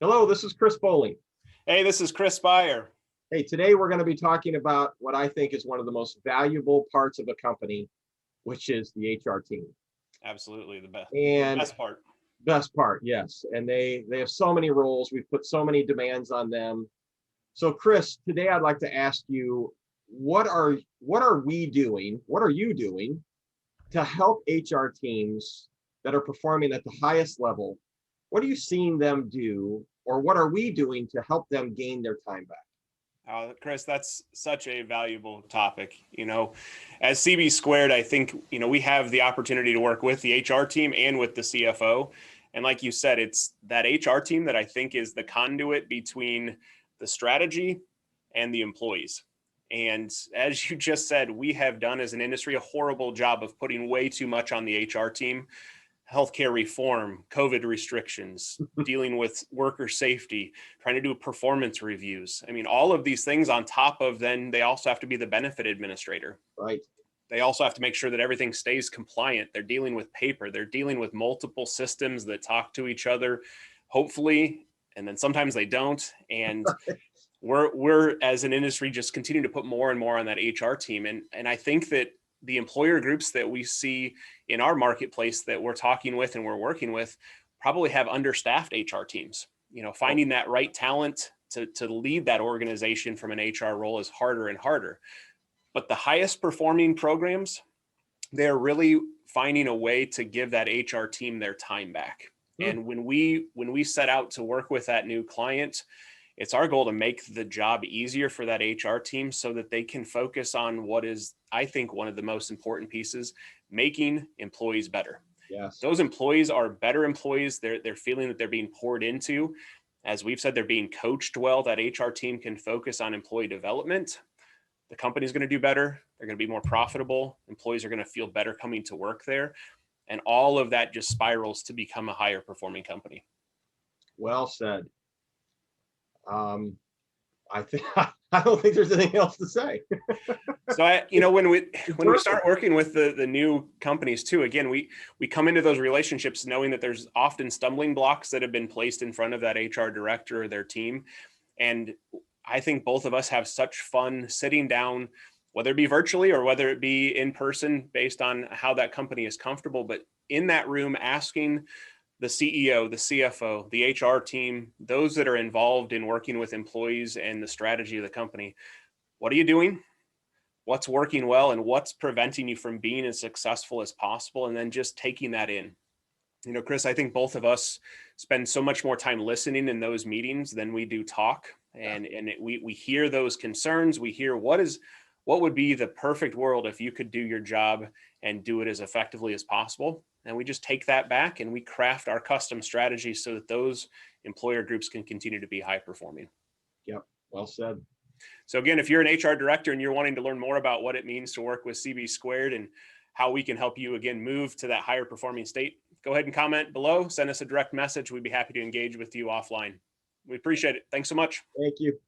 Hello, this is Chris Bowling. Hey, this is Chris Beyer. Hey, today we're going to be talking about what I think is one of the most valuable parts of a company, which is the HR team. Absolutely the best. And Best part. best part, yes. And they have so many roles. We've put so many demands on them. So, Chris, today I'd like to ask you, what are we doing? What are you doing to help HR teams that are performing at the highest level? What are you seeing them do, or what are we doing to help them gain their time back? Chris, that's such a valuable topic. As CB Squared, I think, we have the opportunity to work with the HR team and with the CFO. And like you said, it's that HR team that I think is the conduit between the strategy and the employees. And as you just said, we have done as an industry a horrible job of putting way too much on the HR team. Healthcare reform, COVID restrictions, dealing with worker safety, trying to do performance reviews. I mean, all of these things on top of then they also have to be the benefit administrator. Right. They also have to make sure that everything stays compliant. They're dealing with paper. They're dealing with multiple systems that talk to each other, hopefully, and then sometimes they don't. And we're as an industry just continue to put more and more on that HR team. And I think that the employer groups that we see in our marketplace that we're talking with and we're working with probably have understaffed HR teams. Finding that right talent to lead that organization from an HR role is harder and harder. But the highest performing programs, they're really finding a way to give that HR team their time back. And when we set out to work with that new client, it's our goal to make the job easier for that HR team so that they can focus on what is, I think, one of the most important pieces, making employees better. Yes. Those employees are better employees. They're feeling that they're being poured into. As we've said, they're being coached well. That HR team can focus on employee development. The company's going to do better. They're going to be more profitable. Employees are going to feel better coming to work there. And all of that just spirals to become a higher performing company. Well said. I think I don't think there's anything else to say. So when we start working with the new companies too, again, we come into those relationships knowing that there's often stumbling blocks that have been placed in front of that HR director or their team. And I think both of us have such fun sitting down, whether it be virtually or whether it be in person based on how that company is comfortable, but in that room asking the CEO, the CFO, the HR team, those that are involved in working with employees and the strategy of the company, what are you doing? What's working well and what's preventing you from being as successful as possible? And then just taking that in. Chris, I think both of us spend so much more time listening in those meetings than we do talk. And we hear those concerns. We hear what would be the perfect world if you could do your job and do it as effectively as possible. And we just take that back and we craft our custom strategies so that those employer groups can continue to be high performing. Yep. Well said. So again, if you're an HR director and you're wanting to learn more about what it means to work with CB Squared and how we can help you, again, move to that higher performing state, go ahead and comment below, send us a direct message. We'd be happy to engage with you offline. We appreciate it. Thanks so much. Thank you.